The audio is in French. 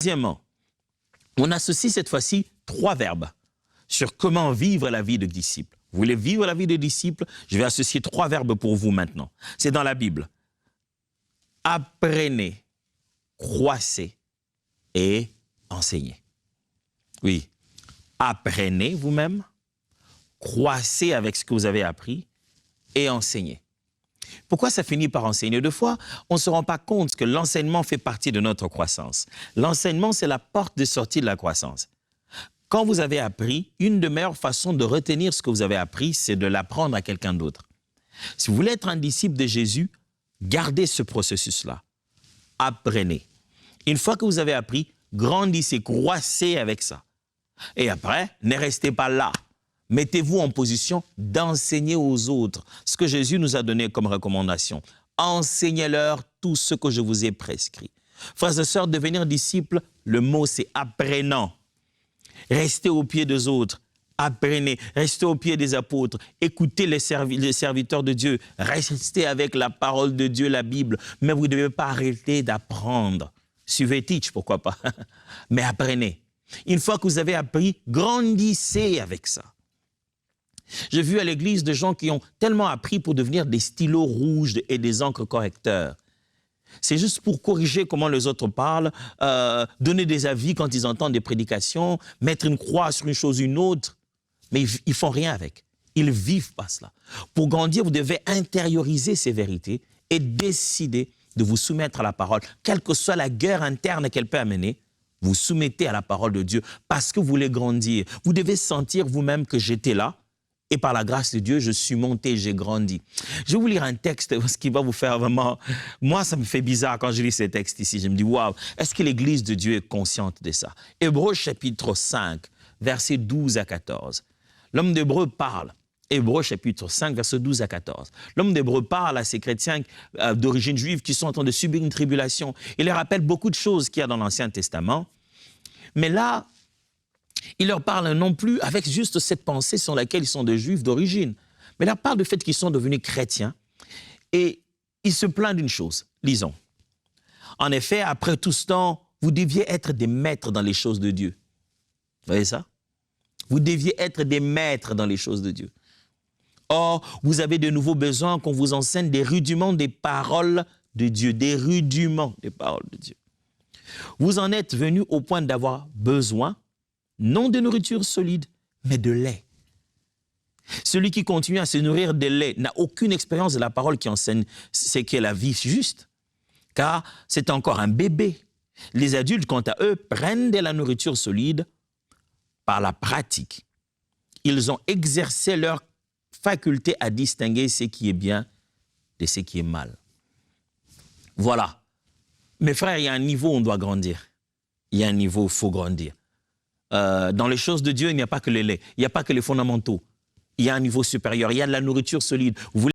Deuxièmement, on associe cette fois-ci 3 verbes sur comment vivre la vie de disciple. Vous voulez vivre la vie de disciple? Je vais associer 3 verbes pour vous maintenant. C'est dans la Bible. Apprenez, croissez et enseignez. Oui, apprenez vous-même, croissez avec ce que vous avez appris et enseignez. Pourquoi ça finit par enseigner? Deux fois, on ne se rend pas compte que l'enseignement fait partie de notre croissance. L'enseignement, c'est la porte de sortie de la croissance. Quand vous avez appris, une des meilleures façons de retenir ce que vous avez appris, c'est de l'apprendre à quelqu'un d'autre. Si vous voulez être un disciple de Jésus, gardez ce processus-là. Apprenez. Une fois que vous avez appris, grandissez, croissez avec ça. Et après, ne restez pas là. Mettez-vous en position d'enseigner aux autres ce que Jésus nous a donné comme recommandation. Enseignez-leur tout ce que je vous ai prescrit. Frères et sœurs, devenir disciple, le mot c'est apprenant. Restez au pied des autres, apprenez, restez au pied des apôtres, écoutez les serviteurs de Dieu, restez avec la parole de Dieu, la Bible, mais vous ne devez pas arrêter d'apprendre. Suivez Teach, pourquoi pas, mais apprenez. Une fois que vous avez appris, grandissez avec ça. J'ai vu à l'église des gens qui ont tellement appris pour devenir des stylos rouges et des encres correcteurs. C'est juste pour corriger comment les autres parlent, donner des avis quand ils entendent des prédications, mettre une croix sur une chose ou une autre. Mais ils ne font rien avec. Ils ne vivent pas cela. Pour grandir, vous devez intérioriser ces vérités et décider de vous soumettre à la parole. Quelle que soit la guerre interne qu'elle peut amener, vous soumettez à la parole de Dieu parce que vous voulez grandir. Vous devez sentir vous-même que j'étais là. Et par la grâce de Dieu, je suis monté, j'ai grandi. Je vais vous lire un texte, ce qui va vous faire vraiment... Moi, ça me fait bizarre quand je lis ces textes ici. Je me dis, waouh, est-ce que l'Église de Dieu est consciente de ça? Hébreux chapitre 5, versets 12 à 14. L'homme d'Hébreu parle. Hébreux chapitre 5, versets 12 à 14. L'homme d'Hébreu parle à ces chrétiens d'origine juive qui sont en train de subir une tribulation. Il leur rappelle beaucoup de choses qu'il y a dans l'Ancien Testament. Mais là... il leur parle non plus avec juste cette pensée sur laquelle ils sont des juifs d'origine, mais il leur parle du fait qu'ils sont devenus chrétiens et il se plaint d'une chose. Lisons. En effet, après tout ce temps, vous deviez être des maîtres dans les choses de Dieu. Vous voyez ça? Vous deviez être des maîtres dans les choses de Dieu. Or, vous avez de nouveaux besoins qu'on vous enseigne des rudiments des paroles de Dieu, des rudiments des paroles de Dieu. Vous en êtes venus au point d'avoir besoin non de nourriture solide, mais de lait. Celui qui continue à se nourrir de lait n'a aucune expérience de la parole qui enseigne ce qu'est la vie juste, car c'est encore un bébé. Les adultes, quant à eux, prennent de la nourriture solide par la pratique. Ils ont exercé leur faculté à distinguer ce qui est bien de ce qui est mal. Voilà. Mes frères, il y a un niveau où on doit grandir. Il y a un niveau où il faut grandir. Dans les choses de Dieu, il n'y a pas que le lait, il n'y a pas que les fondamentaux. Il y a un niveau supérieur, il y a de la nourriture solide. Vous voulez